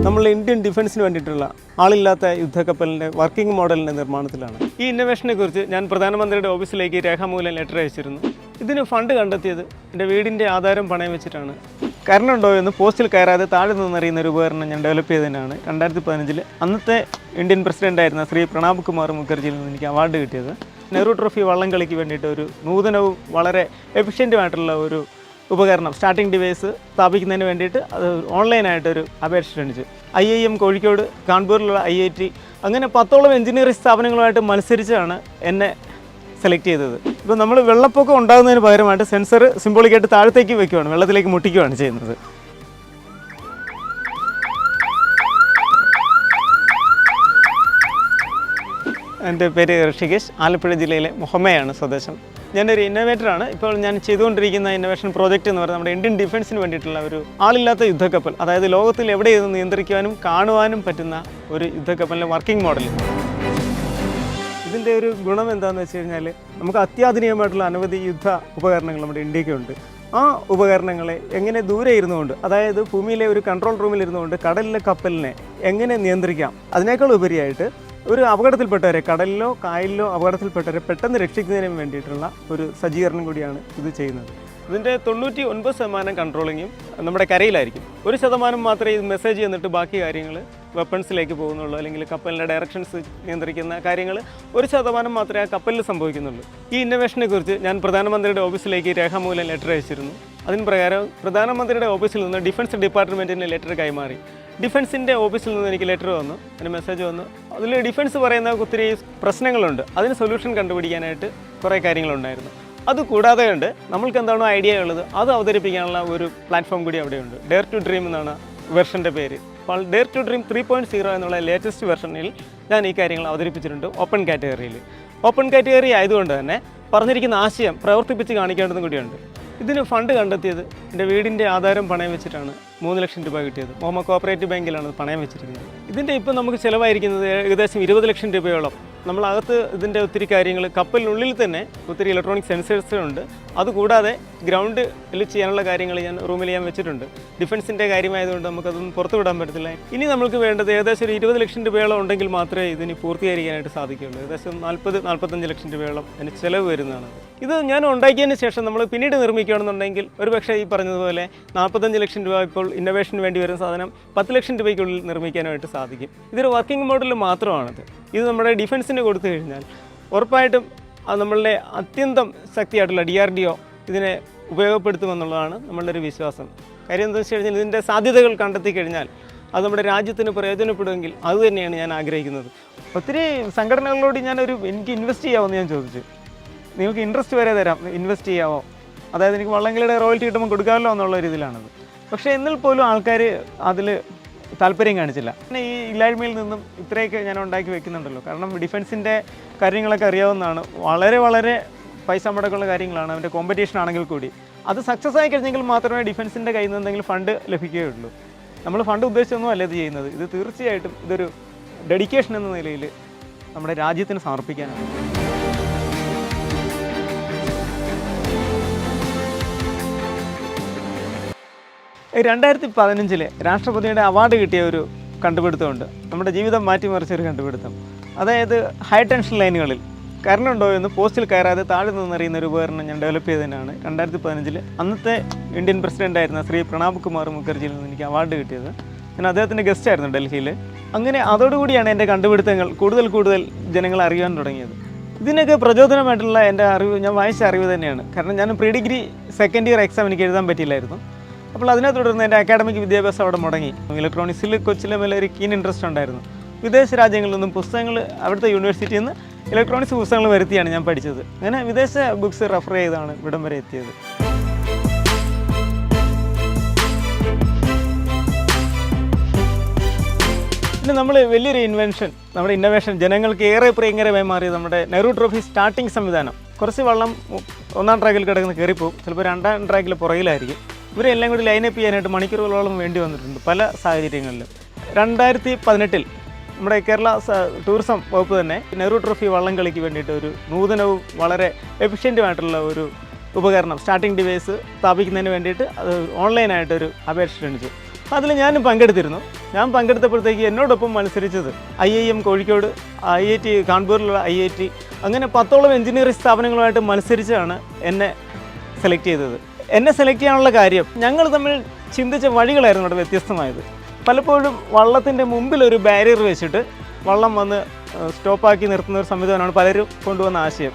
നമ്മൾ ഇന്ത്യൻ ഡിഫൻസിന് വേണ്ടിയിട്ടുള്ള ആളില്ലാത്ത യുദ്ധക്കപ്പലിൻ്റെ വർക്കിംഗ് മോഡലിൻ്റെ നിർമ്മാണത്തിലാണ്. ഈ ഇന്നോവേഷനെ കുറിച്ച് ഞാൻ പ്രധാനമന്ത്രിയുടെ ഓഫീസിലേക്ക് രേഖാമൂലം ലെറ്റർ അയച്ചിരുന്നു. ഇതിന് ഫണ്ട് കണ്ടെത്തിയത് എൻ്റെ വീടിൻ്റെ ആധാരം പണയം വെച്ചിട്ടാണ്. കറണ്ടുണ്ടോ എന്ന് പോസ്റ്റിൽ കയറാതെ താഴെ നിന്നറിയുന്ന ഒരു ഉപകരണം ഞാൻ ഡെവലപ്പ് ചെയ്തതിനാണ് 2015 അന്നത്തെ ഇന്ത്യൻ പ്രസിഡൻ്റായിരുന്ന ശ്രീ പ്രണാബ് കുമാർ മുഖർജിയിൽ നിന്ന് എനിക്ക് അവാർഡ് കിട്ടിയത്. നെഹ്റു ട്രോഫി വള്ളം കളിക്ക് വേണ്ടിയിട്ട് ഒരു നൂതനവും വളരെ എഫിഷ്യൻറ്റുമായിട്ടുള്ള ഒരു ഉപകരണം സ്റ്റാർട്ടിംഗ് ഡിവൈസ് സ്ഥാപിക്കുന്നതിന് വേണ്ടിയിട്ട് അത് ഓൺലൈനായിട്ടൊരു അപേക്ഷ ക്ഷണിച്ചു. IIM കോഴിക്കോട്, കാൺപൂരിലുള്ള IIT അങ്ങനെ 10ഓളം എഞ്ചിനീയറിംഗ് സ്ഥാപനങ്ങളുമായിട്ട് മത്സരിച്ചാണ് എന്നെ സെലക്ട് ചെയ്തത്. ഇപ്പോൾ നമ്മൾ വെള്ളപ്പൊക്കം ഉണ്ടാകുന്നതിന് പകരമായിട്ട് സെൻസർ സിംബോളിക്കായിട്ട് താഴത്തേക്ക് വയ്ക്കുകയാണ്, വെള്ളത്തിലേക്ക് മുട്ടിക്കുകയാണ് ചെയ്യുന്നത്. എൻ്റെ പേര് ഋഷികേഷ്, ആലപ്പുഴ ജില്ലയിലെ മുഹമ്മയാണ് സ്വദേശം. ഞാനൊരു ഇന്നോവേറ്ററാണ്. ഇപ്പോൾ ഞാൻ ചെയ്തുകൊണ്ടിരിക്കുന്ന ഇന്നോവേഷൻ പ്രോജക്റ്റ് എന്ന് പറയുന്നത് നമ്മുടെ ഇന്ത്യൻ ഡിഫൻസിന് വേണ്ടിയിട്ടുള്ള ഒരു ആളില്ലാത്ത യുദ്ധക്കപ്പൽ, അതായത് ലോകത്തിൽ എവിടെ ഇത് നിയന്ത്രിക്കുവാനും കാണുവാനും പറ്റുന്ന ഒരു യുദ്ധക്കപ്പലിൻ്റെ വർക്കിംഗ് മോഡൽ. ഇതിൻ്റെ ഒരു ഗുണം എന്താണെന്ന് വെച്ച് കഴിഞ്ഞാൽ നമുക്ക് അത്യാധുനികമായിട്ടുള്ള അനവധി യുദ്ധ ഉപകരണങ്ങൾ നമ്മുടെ ഇന്ത്യക്കുണ്ട്. ആ ഉപകരണങ്ങളെ എങ്ങനെ ദൂരെ ഇരുന്നുകൊണ്ട്, അതായത് ഭൂമിയിലെ ഒരു കൺട്രോൾ റൂമിൽ ഇരുന്നുകൊണ്ട് കടലിലെ കപ്പലിനെ എങ്ങനെ നിയന്ത്രിക്കാം, അതിനേക്കാൾ ഉപരിയായിട്ട് ഒരു അപകടത്തിൽപ്പെട്ടവരെ, കടലിലോ കായലിലോ അപകടത്തിൽപ്പെട്ടവരെ പെട്ടെന്ന് രക്ഷിക്കുന്നതിന് വേണ്ടിയിട്ടുള്ള ഒരു സജ്ജീകരണം കൂടിയാണ് ഇത് ചെയ്യുന്നത്. ഇതിൻ്റെ 99% കൺട്രോളിങ്ങും നമ്മുടെ കരയിലായിരിക്കും. 1% മാത്രമേ ഇത് മെസ്സേജ് എന്നിട്ട് ബാക്കി കാര്യങ്ങൾ വെപ്പൺസിലേക്ക് പോകുന്നുള്ളൂ, അല്ലെങ്കിൽ കപ്പലിൻ്റെ ഡയറക്ഷൻസ് നിയന്ത്രിക്കുന്ന കാര്യങ്ങൾ 1% മാത്രമേ ആ കപ്പലിൽ സംഭവിക്കുന്നുള്ളൂ. ഈ ഇന്നോവേഷനെ കുറിച്ച് ഞാൻ പ്രധാനമന്ത്രിയുടെ ഓഫീസിലേക്ക് രേഖാമൂലം ലെറ്റർ അയച്ചിരുന്നു. അതിന് പ്രകാരം പ്രധാനമന്ത്രിയുടെ ഓഫീസിൽ നിന്ന് ഡിഫൻസ് ഡിപ്പാർട്ട്മെൻറ്റിന് ലെറ്റർ കൈമാറി. ഡിഫൻസിൻ്റെ ഓഫീസിൽ നിന്ന് എനിക്ക് ലെറ്റർ വന്നു, അതിന് മെസ്സേജ് വന്നു. അതിൽ ഡിഫൻസ് പറയുന്ന ഒത്തിരി പ്രശ്നങ്ങളുണ്ട്, അതിന് സൊല്യൂഷൻ കണ്ടുപിടിക്കാനായിട്ട് കുറേ കാര്യങ്ങളുണ്ടായിരുന്നു. അതുകൂടാതെ ഉണ്ട് നമ്മൾക്ക് എന്താണോ ഐഡിയ ഉള്ളത് അത് അവതരിപ്പിക്കാനുള്ള ഒരു പ്ലാറ്റ്ഫോം കൂടി അവിടെയുണ്ട്. ഡെയർ ടു ഡ്രീം എന്നാണ് വെർഷൻ്റെ പേര്. അപ്പോൾ ഡെയർ ടു ഡ്രീം 3.0 എന്നുള്ള ലേറ്റസ്റ്റ് വെർഷനിൽ ഞാൻ ഈ കാര്യങ്ങൾ അവതരിപ്പിച്ചിട്ടുണ്ട് ഓപ്പൺ കാറ്റഗറിയിൽ. ഓപ്പൺ കാറ്റഗറി ആയതുകൊണ്ട് തന്നെ പറഞ്ഞിരിക്കുന്ന ആശയം പ്രവർത്തിപ്പിച്ച് കാണിക്കേണ്ടതും കൂടിയുണ്ട്. ഇതിന് ഫണ്ട് കണ്ടെത്തിയത് എൻ്റെ വീടിൻ്റെ ആധാരം പണയം വെച്ചിട്ടാണ് 3 ലക്ഷം രൂപ കിട്ടിയത്. മുഹമ്മ കോപ്പറേറ്റീവ് ബാങ്കിലാണ് പണയം വെച്ചിരിക്കുന്നത്. ഇതിൻ്റെ ഇപ്പോൾ നമുക്ക് ചിലവായിരിക്കുന്നത് ഏകദേശം 20 ലക്ഷം രൂപയോളം. നമ്മളകത്ത് ഇതിൻ്റെ ഒത്തിരി കാര്യങ്ങൾ, കപ്പലിനുള്ളിൽ തന്നെ ഒത്തിരി ഇലക്ട്രോണിക് സെൻസേഴ്സ് ഉണ്ട്. അതുകൂടാതെ ഗ്രൗണ്ടിൽ ചെയ്യാനുള്ള കാര്യങ്ങൾ ഞാൻ റൂമിൽ ഞാൻ വെച്ചിട്ടുണ്ട്. ഡിഫൻസിൻ്റെ കാര്യമായതുകൊണ്ട് നമുക്കതൊന്നും പുറത്തു വിടാൻ പറ്റത്തില്ല. ഇനി നമുക്ക് വേണ്ടത് ഏകദേശം ഒരു 20 ലക്ഷം രൂപയോളം ഉണ്ടെങ്കിൽ മാത്രമേ ഇതിന് പൂർത്തീകരിക്കാനായിട്ട് സാധിക്കുകയുള്ളൂ. ഏകദേശം 40-45 ലക്ഷം രൂപയോളം അതിന് ചിലവ് വരുന്നതാണ്. ഇത് ഞാൻ ഉണ്ടാക്കിയതിന് ശേഷം നമ്മൾ പിന്നീട് നിർമ്മിക്കുകയാണെന്നുണ്ടെങ്കിൽ ഒരു പക്ഷേ ഈ പറഞ്ഞതുപോലെ 45 ലക്ഷം രൂപ ഇപ്പോൾ ഇന്നോവേഷന് വേണ്ടി വരുന്ന സാധനം 10 ലക്ഷം രൂപയ്ക്കുള്ളിൽ നിർമ്മിക്കാനായിട്ട് സാധിക്കും. ഇതൊരു വർക്കിംഗ് മോഡൽ മാത്രമാണിത്. ഇത് നമ്മുടെ ഡിഫൻസിന് കൊടുത്തു കഴിഞ്ഞാൽ ഉറപ്പായിട്ടും അത് നമ്മളുടെ അത്യന്തം ശക്തിയായിട്ടുള്ള DRDO ഇതിനെ ഉപയോഗപ്പെടുത്തുമെന്നുള്ളതാണ് നമ്മളുടെ ഒരു വിശ്വാസം. കാര്യം എന്താണെന്ന് വെച്ച് കഴിഞ്ഞാൽ ഇതിൻ്റെ സാധ്യതകൾ കണ്ടെത്തി കഴിഞ്ഞാൽ അത് നമ്മുടെ രാജ്യത്തിന് പ്രയോജനപ്പെടുമെങ്കിൽ അത് തന്നെയാണ് ഞാൻ ആഗ്രഹിക്കുന്നത്. ഒത്തിരി സംഘടനകളോട് എനിക്ക് ഇൻവെസ്റ്റ് ചെയ്യാമെന്ന് ഞാൻ ചോദിച്ചു. നിങ്ങൾക്ക് ഇൻട്രസ്റ്റ് വരെ തരാം, ഇൻവെസ്റ്റ് ചെയ്യാമോ, അതായത് എനിക്ക് വള്ളംകളിയുടെ റോയൽറ്റി കിട്ടുമ്പോൾ കൊടുക്കാമല്ലോ എന്നുള്ള രീതിയിലാണത്. പക്ഷേ എന്നാൽ പോലും ആൾക്കാർ അതിൽ താല്പര്യം കാണിച്ചില്ല. പിന്നെ ഈ ഇല്ലായ്മയിൽ നിന്നും ഇത്രയൊക്കെ ഞാൻ ഉണ്ടാക്കി വെക്കുന്നുണ്ടല്ലോ. കാരണം ഡിഫൻസിൻ്റെ കാര്യങ്ങളൊക്കെ അറിയാവുന്നതാണ്. വളരെ വളരെ പൈസ മുടക്കുള്ള കാര്യങ്ങളാണ്. അതിൻ്റെ കോമ്പറ്റീഷൻ ആണെങ്കിൽ കൂടി അത് സക്സസ് ആയി കഴിഞ്ഞെങ്കിൽ മാത്രമേ ഡിഫൻസിൻ്റെ കയ്യിൽ നിന്ന് എന്തെങ്കിലും ഫണ്ട് ലഭിക്കുകയുള്ളൂ. നമ്മൾ ഫണ്ട് ഉദ്ദേശിച്ചൊന്നും അല്ല ഇത് ചെയ്യുന്നത്. ഇത് തീർച്ചയായിട്ടും ഇതൊരു ഡെഡിക്കേഷൻ എന്ന നിലയിൽ നമ്മുടെ രാജ്യത്തിന് സമർപ്പിക്കാനാണ്. 2015 രാഷ്ട്രപതിയുടെ അവാർഡ് കിട്ടിയ ഒരു കണ്ടുപിടുത്തമുണ്ട്. നമ്മുടെ ജീവിതം മാറ്റിമറിച്ചൊരു കണ്ടുപിടുത്തം. അതായത് ഹൈ ടെൻഷൻ ലൈനുകളിൽ കറണ്ടുണ്ടോ എന്ന് പോസ്റ്റിൽ കയറാതെ താഴെ നിന്നറിയുന്ന ഒരു ഉപകരണം ഞാൻ ഡെവലപ്പ് ചെയ്തതിനാണ് 2015 അന്നത്തെ ഇന്ത്യൻ പ്രസിഡൻ്റായിരുന്ന ശ്രീ പ്രണാബ് കുമാർ മുഖർജിയിൽ നിന്ന് എനിക്ക് അവാർഡ് കിട്ടിയത്. ഞാൻ അദ്ദേഹത്തിൻ്റെ ഗസ്റ്റായിരുന്നു ഡൽഹിയിൽ. അങ്ങനെ അതോടുകൂടിയാണ് എൻ്റെ കണ്ടുപിടുത്തങ്ങൾ കൂടുതൽ ജനങ്ങൾ അറിയാൻ തുടങ്ങിയത്. ഇതിനൊക്കെ പ്രചോദനമായിട്ടുള്ള എൻ്റെ അറിവ്, ഞാൻ വായിച്ച അറിവ് തന്നെയാണ്. കാരണം ഞാൻ pre degree second year exam എനിക്ക് എഴുതാൻ പറ്റിയില്ലായിരുന്നു. അപ്പോൾ അതിനെ തുടർന്ന് എൻ്റെ അക്കാഡമിക് വിദ്യാഭ്യാസം അവിടെ മുടങ്ങി. ഇലക്ട്രോണിക്സിൽ കൊച്ചിലെ മേലെ ഒരു കീൻ ഇൻട്രസ്റ്റ് ഉണ്ടായിരുന്നു. വിദേശ രാജ്യങ്ങളിൽ നിന്നും പുസ്തകങ്ങൾ അവിടുത്തെ യൂണിവേഴ്സിറ്റിയിൽ നിന്ന് ഇലക്ട്രോണിക്സ് പുസ്തകങ്ങൾ വരുത്തിയാണ് ഞാൻ പഠിച്ചത്. അങ്ങനെ വിദേശ ബുക്സ് റെഫർ ചെയ്താണ് ഇവിടം വരെ എത്തിയത്. പിന്നെ നമ്മൾ വലിയൊരു നമ്മുടെ ഇന്നോവേഷൻ ജനങ്ങൾക്ക് ഏറെ പ്രിയങ്കരമായി മാറിയത് നമ്മുടെ നെഹ്റു ട്രോഫി സ്റ്റാർട്ടിംഗ് സംവിധാനം. കുറച്ച് വള്ളം 1ാം ട്രാക്കിൽ കിടക്കുന്ന കയറിപ്പോവും, ചിലപ്പോൾ 2ാം ട്രാക്കിൽ പുറകിലായിരിക്കും. ഇവരെല്ലാം കൂടി ലൈനപ്പ് ചെയ്യാനായിട്ട് മണിക്കൂറുകളോളം വേണ്ടി വന്നിട്ടുണ്ട് പല സാഹചര്യങ്ങളിലും. 2018 നമ്മുടെ കേരള ടൂറിസം വകുപ്പ് തന്നെ നെഹ്റു ട്രോഫി വള്ളം കളിക്ക് വേണ്ടിയിട്ട് ഒരു നൂതനവും വളരെ എഫിഷ്യൻറ്റുമായിട്ടുള്ള ഒരു ഉപകരണം സ്റ്റാർട്ടിംഗ് ഡിവൈസ് സ്ഥാപിക്കുന്നതിന് വേണ്ടിയിട്ട് അത് ഓൺലൈനായിട്ടൊരു അപേക്ഷ ക്ഷണിച്ചു. അതിൽ ഞാനും പങ്കെടുത്തിരുന്നു. ഞാൻ പങ്കെടുത്തപ്പോഴത്തേക്ക് എന്നോടൊപ്പം മത്സരിച്ചത് IIM കോഴിക്കോട്, IIT കാൺപൂരിലുള്ള IIT, അങ്ങനെ 10ഓളം എഞ്ചിനീയറിംഗ് സ്ഥാപനങ്ങളുമായിട്ട് മത്സരിച്ചാണ് എന്നെ സെലക്ട് ചെയ്തത്. എന്നെ സെലക്ട് ചെയ്യാനുള്ള കാര്യം ഞങ്ങൾ തമ്മിൽ ചിന്തിച്ച വഴികളായിരുന്നു അവിടെ വ്യത്യസ്തമായത്. പലപ്പോഴും വള്ളത്തിൻ്റെ മുമ്പിലൊരു ബാരിയർ വെച്ചിട്ട് വള്ളം വന്ന് സ്റ്റോപ്പാക്കി നിർത്തുന്ന ഒരു സംവിധാനമാണ് പലരും കൊണ്ടുവന്ന ആശയം.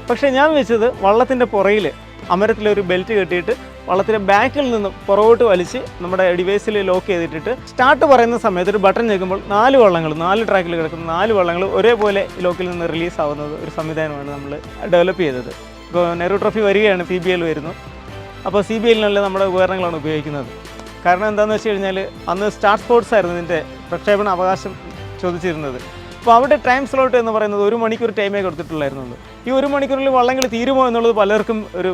പക്ഷേ ഞാൻ വെച്ചത് വള്ളത്തിൻ്റെ പുറയിൽ അമരത്തിലൊരു ബെൽറ്റ് കെട്ടിയിട്ട് വള്ളത്തിൻ്റെ ബാക്കിൽ നിന്നും പുറകോട്ട് വലിച്ച് നമ്മുടെ ഡിവൈസിൽ ലോക്ക് ചെയ്തിട്ടിട്ട് സ്റ്റാർട്ട് പറയുന്ന സമയത്ത് ഒരു ബട്ടൺ ഞെക്കുമ്പോൾ 4 വള്ളങ്ങൾ, 4 ട്രാക്കിൽ കിടക്കുന്ന 4 വള്ളങ്ങൾ ഒരേപോലെ ലോക്കിൽ നിന്ന് റിലീസ് ആവുന്നത് ഒരു സംവിധാനമാണ് നമ്മൾ ഡെവലപ്പ് ചെയ്തത്. ഇപ്പോൾ നെഹ്റു ട്രോഫി വരികയാണ്, PBL വരുന്നു. അപ്പോൾ CBLനുള്ള നമ്മുടെ ഉപകരണങ്ങളാണ് ഉപയോഗിക്കുന്നത്. കാരണം എന്താണെന്ന് വെച്ച് കഴിഞ്ഞാൽ അന്ന് സ്റ്റാർ സ്പോർട്സ് ആയിരുന്നു ഇതിൻ്റെ പ്രക്ഷേപണ അവകാശം ചോദിച്ചിരുന്നത്. അപ്പോൾ അവിടെ ടൈം സ്ലോട്ട് എന്ന് പറയുന്നത് 1 മണിക്കൂർ ടൈമേ കൊടുത്തിട്ടുള്ളായിരുന്നുള്ളൂ. ഈ 1 മണിക്കൂറിൽ വള്ളങ്ങൾ തീരുമോ എന്നുള്ളത് പലർക്കും ഒരു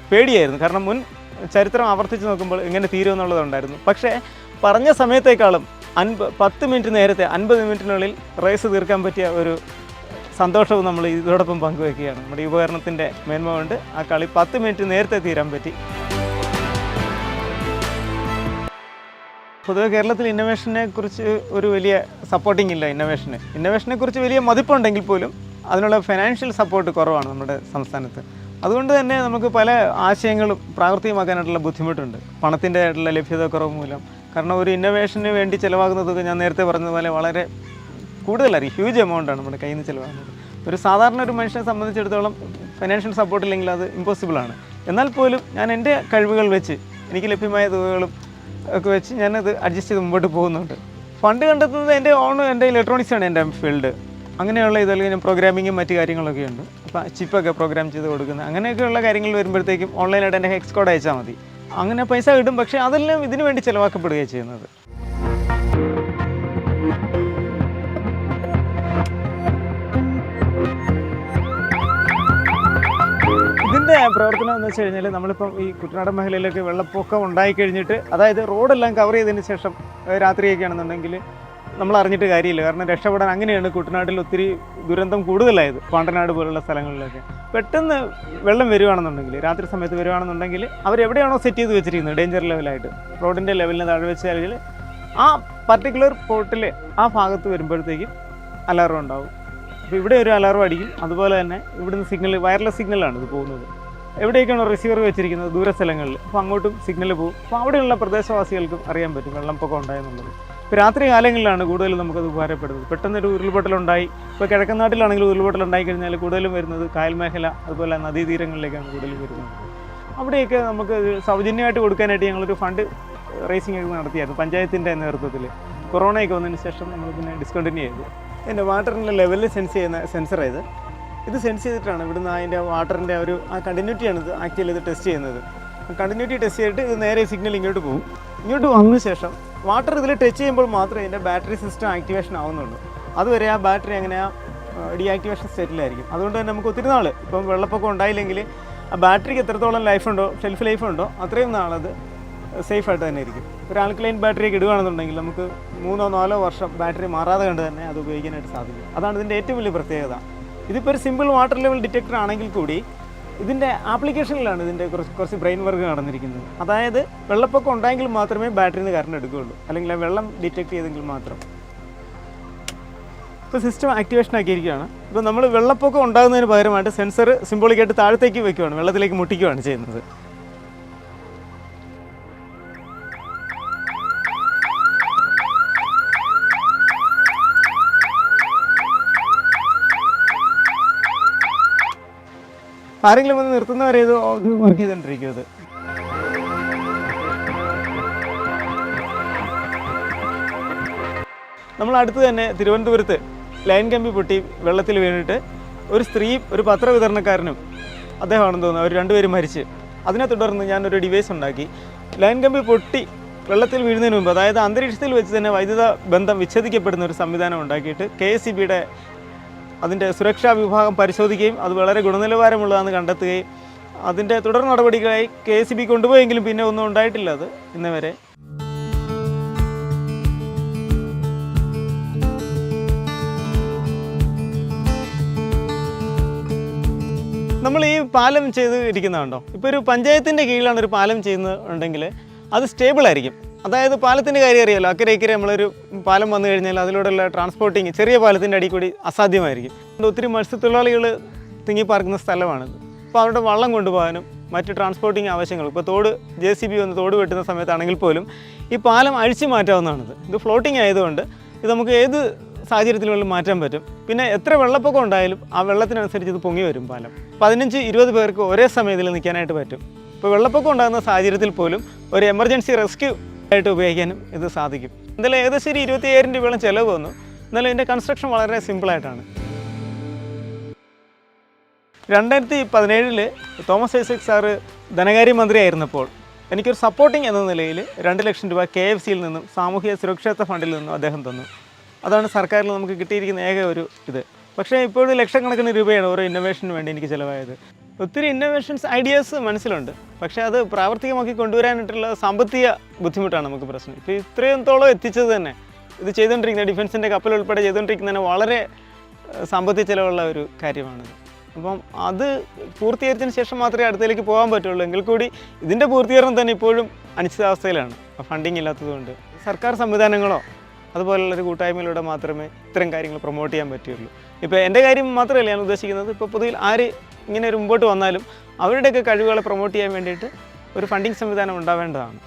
പേടിയായിരുന്നു. കാരണം മുൻ ചരിത്രം ആവർത്തിച്ച് നോക്കുമ്പോൾ എങ്ങനെ തീരുമെന്നുള്ളതുണ്ടായിരുന്നു. പക്ഷേ പറഞ്ഞ സമയത്തേക്കാളും 10 മിനിറ്റ് നേരത്തെ 50 മിനിറ്റിനുള്ളിൽ റേസ് തീർക്കാൻ പറ്റിയ ഒരു സന്തോഷവും നമ്മൾ ഇതോടൊപ്പം പങ്കുവയ്ക്കുകയാണ്. നമ്മുടെ ഈ ഉപകരണത്തിൻ്റെ മേന്മ കൊണ്ട് ആ കളി 10 മിനിറ്റ് നേരത്തെ തീരാൻ പറ്റി. പൊതുവെ കേരളത്തിൽ ഇന്നോവേഷനെ കുറിച്ച് ഒരു വലിയ സപ്പോർട്ടിംഗ് ഇല്ല. ഇന്നോവേഷനെ കുറിച്ച് വലിയ മതിപ്പുണ്ടെങ്കിൽ പോലും അതിനുള്ള ഫിനാൻഷ്യൽ സപ്പോർട്ട് കുറവാണ് നമ്മുടെ സംസ്ഥാനത്ത്. അതുകൊണ്ട് തന്നെ നമുക്ക് പല ആശയങ്ങളും പ്രാവർത്തികമാക്കാനായിട്ടുള്ള ബുദ്ധിമുട്ടുണ്ട്, പണത്തിൻ്റെ ആയിട്ടുള്ള ലഭ്യതക്കുറവ് മൂലം. കാരണം ഒരു ഇന്നോവേഷന് വേണ്ടി ചിലവാകുന്ന തുക ഞാൻ നേരത്തെ പറഞ്ഞതുപോലെ വളരെ കൂടുതലായിരിക്കും, ഹ്യൂജ് എമൗണ്ടാണ് നമ്മുടെ കയ്യിൽ നിന്ന് ചിലവാകുന്നത്. ഒരു സാധാരണ ഒരു മനുഷ്യനെ സംബന്ധിച്ചിടത്തോളം ഫിനാൻഷ്യൽ സപ്പോർട്ട് ഇല്ലെങ്കിൽ അത് ഇമ്പോസിബിളാണ്. എന്നാൽ പോലും ഞാൻ എൻ്റെ കഴിവുകൾ വെച്ച് എനിക്ക് ലഭ്യമായ തുകകളും ഒക്കെ വെച്ച് ഞാനത് അഡ്ജസ്റ്റ് ചെയ്ത് മുമ്പോട്ട് പോകുന്നുണ്ട്. ഫണ്ട് കണ്ടെത്തുന്നത് എൻ്റെ ഇലക്ട്രോണിക്സാണ് എൻ്റെ ഫീൽഡ്. അങ്ങനെയുള്ള ഇതെല്ലാം ഞാൻ പ്രോഗ്രാമിങ്ങും മറ്റു കാര്യങ്ങളൊക്കെ ഉണ്ട്. അപ്പോൾ ചിപ്പൊക്കെ പ്രോഗ്രാം ചെയ്ത് കൊടുക്കുന്നത് അങ്ങനെയൊക്കെയുള്ള കാര്യങ്ങൾ വരുമ്പോഴത്തേക്കും ഓൺലൈനായിട്ട് എൻ്റെ ഹെക്സ് കോഡ് അയച്ചാൽ മതി. അങ്ങനെ പൈസ കിട്ടും. പക്ഷേ അതെല്ലാം ഇതിനു വേണ്ടി ചിലവാക്കപ്പെടുകയാണ് ചെയ്യുന്നത്. ഇതിൻ്റെ പ്രവർത്തനം എന്ന് വെച്ച് കഴിഞ്ഞാൽ നമ്മളിപ്പം ഈ കുട്ടനാടൻ മേഖലയിലൊക്കെ വെള്ളപ്പൊക്കം ഉണ്ടായിക്കഴിഞ്ഞിട്ട്, അതായത് റോഡെല്ലാം കവർ ചെയ്തതിന് ശേഷം രാത്രിയൊക്കെ ആണെന്നുണ്ടെങ്കിൽ നമ്മൾ അറിഞ്ഞിട്ട് കാര്യമില്ല. കാരണം രക്ഷപ്പെടാൻ അങ്ങനെയാണ് കുട്ടനാട്ടിൽ ഒത്തിരി ദുരന്തം കൂടുതലായത്. പാണ്ടനാട് പോലുള്ള സ്ഥലങ്ങളിലൊക്കെ പെട്ടെന്ന് വെള്ളം വരുവാണെന്നുണ്ടെങ്കിൽ, രാത്രി സമയത്ത് വരുവാണെന്നുണ്ടെങ്കിൽ അവരെവിടെയാണോ സെറ്റ് ചെയ്ത് വെച്ചിരിക്കുന്നത് ഡേഞ്ചർ ലെവലായിട്ട്, റോഡിൻ്റെ ലെവലിന് താഴെ വെച്ചാൽ ആ പർട്ടിക്കുലർ പോർട്ടിൽ ആ ഭാഗത്ത് വരുമ്പോഴത്തേക്കും അലാറം ഉണ്ടാവും. അപ്പോൾ ഇവിടെ ഒരു അലാറം അടിക്കും. അതുപോലെ തന്നെ ഇവിടുന്ന് സിഗ്നൽ, വയർലെസ് സിഗ്നലാണ് ഇത് പോകുന്നത്. എവിടെയൊക്കെയാണോ റിസീവർ വെച്ചിരിക്കുന്നത് ദൂര സ്ഥലങ്ങളിൽ, അപ്പോൾ അങ്ങോട്ടും സിഗ്നൽ പോകും. അപ്പോൾ അവിടെയുള്ള പ്രദേശവാസികൾക്കും അറിയാൻ പറ്റും വെള്ളപ്പൊക്കം ഉണ്ടായെന്നുള്ളത്. ഇപ്പോൾ രാത്രി കാലങ്ങളിലാണ് കൂടുതലും നമുക്കത് ഉപകാരപ്പെടുന്നത്. പെട്ടെന്നൊരു ഉരുൾപൊട്ടലുണ്ടായി, ഇപ്പോൾ കിഴക്കൻ നാട്ടിലാണെങ്കിൽ ഉരുൾപൊട്ടലുണ്ടായി കഴിഞ്ഞാൽ കൂടുതലും വരുന്നത് കായൽ മേഖല അതുപോലെ നദീതീരങ്ങളിലേക്കാണ് കൂടുതലും വരുന്നത്. അവിടെയൊക്കെ നമുക്ക് സൗജന്യമായിട്ട് കൊടുക്കാനായിട്ട് ഞങ്ങളൊരു ഫണ്ട് റേസിംഗ് ഒക്കെ നടത്തിയായിരുന്നു പഞ്ചായത്തിൻ്റെ നേതൃത്വത്തിൽ. കൊറോണയൊക്കെ വന്നതിന് ശേഷം നമ്മൾ പിന്നെ ഡിസ്കണ്ടിന്യൂ ചെയ്തു. എൻ്റെ വാട്ടറിൻ്റെ ലെവലിൽ സെൻസ് ചെയ്യുന്ന സെൻസറായത്. ഇത് സെൻസ് ചെയ്തിട്ടാണ് ഇവിടുന്ന് അതിൻ്റെ വാട്ടറിൻ്റെ ഒരു ആ കണ്ടിന്യൂറ്റിയാണ് ഇത് ആക്ച്വലി ഇത് ടെസ്റ്റ് ചെയ്യുന്നത്. കണ്ടിന്യൂറ്റി ടെസ്റ്റ് ചെയ്തിട്ട് ഇത് നേരെ സിഗ്നൽ ഇങ്ങോട്ട് പോകും. ഇങ്ങോട്ട് വന്ന ശേഷം വാട്ടർ ഇതിൽ ടച്ച് ചെയ്യുമ്പോൾ മാത്രമേ ഇതിൻ്റെ ബാറ്ററി സിസ്റ്റം ആക്ടിവേഷൻ ആവുന്നുള്ളൂ. അതുവരെ ആ ബാറ്ററി അങ്ങനെ ഡീആക്ടിവേഷൻ സ്റ്റേറ്റിലായിരിക്കും. അതുകൊണ്ട് തന്നെ നമുക്ക് ഒത്തിരി നാൾ, ഇപ്പം വെള്ളപ്പൊക്കം ഉണ്ടായില്ലെങ്കിൽ ആ ബാറ്ററിക്ക് എത്രത്തോളം ലൈഫുണ്ടോ, ഷെൽഫ് ലൈഫുണ്ടോ, അത്രയും നാളത് സേഫായിട്ട് തന്നെ ഇരിക്കും. ഒരു ആൽക്കലൈൻ ബാറ്ററിയൊക്കെ ഇടുകയാണെന്നുണ്ടെങ്കിൽ നമുക്ക് 3-4 വർഷം ബാറ്ററി മാറാതെ കണ്ട് തന്നെ അത് ഉപയോഗിക്കാനായിട്ട് സാധിക്കും. അതാണ് ഇതിൻ്റെ ഏറ്റവും വലിയ പ്രത്യേകത. ഇതിപ്പോൾ ഒരു സിമ്പിൾ വാട്ടർ ലെവൽ ഡിറ്റക്ടർ ആണെങ്കിൽ കൂടി ഇതിൻ്റെ ആപ്ലിക്കേഷനിലാണ് ഇതിൻ്റെ കുറച്ച് ബ്രെയിൻ വർക്ക് നടന്നിരിക്കുന്നത്. അതായത് വെള്ളപ്പൊക്കം ഉണ്ടായെങ്കിൽ മാത്രമേ ബാറ്ററിയിൽ നിന്ന് കറണ്ട് എടുക്കുകയുള്ളൂ, അല്ലെങ്കിൽ ആ വെള്ളം ഡിറ്റക്ട് ചെയ്തെങ്കിൽ മാത്രം. ഇപ്പോൾ സിസ്റ്റം ആക്ടിവേഷൻ ആക്കിയിരിക്കുകയാണ്. ഇപ്പോൾ നമ്മൾ വെള്ളപ്പൊക്കം ഉണ്ടാകുന്നതിന് പകരമായിട്ട് സെൻസർ സിംബോളിക്കായിട്ട് താഴത്തേക്ക് വയ്ക്കുകയാണ്, വെള്ളത്തിലേക്ക് മുട്ടിക്കുകയാണ് ചെയ്യുന്നത്. ആരെങ്കിലും വന്ന് നിർത്തുന്നവരെ ഇത് വർക്ക് ചെയ്തുകൊണ്ടിരിക്കും. ഇത് നമ്മൾ അടുത്ത് തന്നെ തിരുവനന്തപുരത്ത് ലൈൻ കമ്പി പൊട്ടി വെള്ളത്തിൽ വീണിട്ട് ഒരു സ്ത്രീയും ഒരു പത്രവിതരണക്കാരനും അദ്ദേഹമാണെന്ന് തോന്നുന്നു, അവർ രണ്ടുപേരും മരിച്ച്. അതിനെ തുടർന്ന് ഞാനൊരു ഡിവൈസ് ഉണ്ടാക്കി. ലൈൻ കമ്പി പൊട്ടി വെള്ളത്തിൽ വീഴുന്നതിന് മുമ്പ്, അതായത് അന്തരീക്ഷത്തിൽ വെച്ച് തന്നെ വൈദ്യുത ബന്ധം വിച്ഛേദിക്കപ്പെടുന്ന ഒരു സംവിധാനം ഉണ്ടാക്കിയിട്ട് KSEBയുടെ അതിൻ്റെ സുരക്ഷാ വിഭാഗം പരിശോധിക്കുകയും അത് വളരെ ഗുണനിലവാരമുള്ളതാണെന്ന് കണ്ടെത്തുകയും അതിൻ്റെ തുടർ നടപടികളായി KSEB കൊണ്ടുപോയെങ്കിലും പിന്നെ ഒന്നും ഉണ്ടായിട്ടില്ല അത് ഇന്ന് വരെ. നമ്മൾ ഈ പാലം ചെയ്ത് ഇരിക്കുന്നതുണ്ടോ, ഇപ്പോൾ ഒരു പഞ്ചായത്തിൻ്റെ കീഴിലാണ് ഒരു പാലം ചെയ്യുന്നുണ്ടെങ്കിൽ അത് സ്റ്റേബിളായിരിക്കും. അതായത് പാലത്തിൻ്റെ കാര്യം അറിയാമല്ലോ, അക്കരെ ഇക്കരെ നമ്മളൊരു പാലം വന്നു കഴിഞ്ഞാൽ അതിലൂടെയുള്ള ട്രാൻസ്പോർട്ടിങ് ചെറിയ പാലത്തിൻ്റെ അടിയിൽ കൂടി അസാധ്യമായിരിക്കും. ഒത്തിരി മത്സ്യത്തൊഴിലാളികൾ തിങ്ങിപ്പാർക്കുന്ന സ്ഥലമാണിത്. അപ്പോൾ അവരുടെ വള്ളം കൊണ്ടുപോകാനും മറ്റ് ട്രാൻസ്പോർട്ടിങ് ആവശ്യങ്ങൾ, ഇപ്പോൾ തോട് JCB വന്ന് തോട് വെട്ടുന്ന സമയത്താണെങ്കിൽ പോലും ഈ പാലം അഴിച്ചു മാറ്റാവുന്നതാണിത്. ഇത് ഫ്ലോട്ടിങ് ആയതുകൊണ്ട് ഇത് നമുക്ക് ഏത് സാഹചര്യത്തിലും മാറ്റാൻ പറ്റും. പിന്നെ എത്ര വെള്ളപ്പൊക്കം ഉണ്ടായാലും ആ വെള്ളത്തിനനുസരിച്ച് ഇത് പൊങ്ങി വരും പാലം. 15-20 പേർക്ക് ഒരേ സമയം ഇതിൽ നിൽക്കാനായിട്ട് പറ്റും. ഇപ്പോൾ വെള്ളപ്പൊക്കം ഉണ്ടാകുന്ന സാഹചര്യത്തിൽ പോലും ഒരു എമർജൻസി റെസ്ക്യൂ ആയിട്ട് ഉപയോഗിക്കാനും ഇത് സാധിക്കും. എന്തായാലും ഏകദേശം ഒരു 25,000 രൂപയോളം ചിലവ് വന്നു. എന്നാലും ഇതിൻ്റെ കൺസ്ട്രക്ഷൻ വളരെ സിമ്പിളായിട്ടാണ്. 2017 തോമസ് ഐസക് സാറ് ധനകാര്യമന്ത്രിയായിരുന്നപ്പോൾ എനിക്കൊരു സപ്പോർട്ടിങ് എന്ന നിലയിൽ 2 ലക്ഷം രൂപ KFCയിൽ നിന്നും സാമൂഹിക സുരക്ഷിതത്വ ഫണ്ടിൽ നിന്നും അദ്ദേഹം തന്നു. അതാണ് സർക്കാരിൽ നമുക്ക് കിട്ടിയിരിക്കുന്ന ഏക ഒരു ഇത്. പക്ഷേ ഇപ്പോഴും ലക്ഷക്കണക്കിന് രൂപയാണ് ഓരോ ഇന്നോവേഷന് വേണ്ടി എനിക്ക് ചിലവായത്. ഒത്തിരി ഇന്നോവേഷൻസ് ഐഡിയാസ് മനസ്സിലുണ്ട്, പക്ഷേ അത് പ്രാവർത്തികമാക്കി കൊണ്ടുവരാനായിട്ടുള്ള സാമ്പത്തിക ബുദ്ധിമുട്ടാണ് നമുക്ക് പ്രശ്നം. ഇപ്പോൾ ഇത്രത്തോളം എത്തിച്ചത് തന്നെ ഇത് ചെയ്തുകൊണ്ടിരിക്കുന്ന ഡിഫൻസിൻ്റെ കപ്പൽ ഉൾപ്പെടെ ചെയ്തുകൊണ്ടിരിക്കുന്നതിന് വളരെ സാമ്പത്തിക ചിലവുള്ള ഒരു കാര്യമാണിത്. അപ്പം അത് പൂർത്തീകരിച്ചതിന് ശേഷം മാത്രമേ അടുത്തതിലേക്ക് പോകാൻ പറ്റുള്ളൂ. എങ്കിൽ കൂടി ഇതിൻ്റെ പൂർത്തീകരണം തന്നെ ഇപ്പോഴും അനിശ്ചിതാവസ്ഥയിലാണ്, ഫണ്ടിങ് ഇല്ലാത്തതുകൊണ്ട്. സർക്കാർ സംവിധാനങ്ങളോ അതുപോലുള്ളൊരു കൂട്ടായ്മയിലൂടെ മാത്രമേ ഇത്തരം കാര്യങ്ങൾ പ്രൊമോട്ട് ചെയ്യാൻ പറ്റുള്ളൂ. ഇപ്പോൾ എൻ്റെ കാര്യം മാത്രമല്ല ഞാൻ ഉദ്ദേശിക്കുന്നത്, ഇപ്പോൾ പൊതുവിൽ ആര് ഇങ്ങനെ ഒരു മുമ്പോട്ട് വന്നാലും അവരുടെയൊക്കെ കഴിവുകളെ പ്രൊമോട്ട് ചെയ്യാൻ വേണ്ടിയിട്ട് ഒരു ഫണ്ടിങ് സംവിധാനം ഉണ്ടാവേണ്ടതാണ്.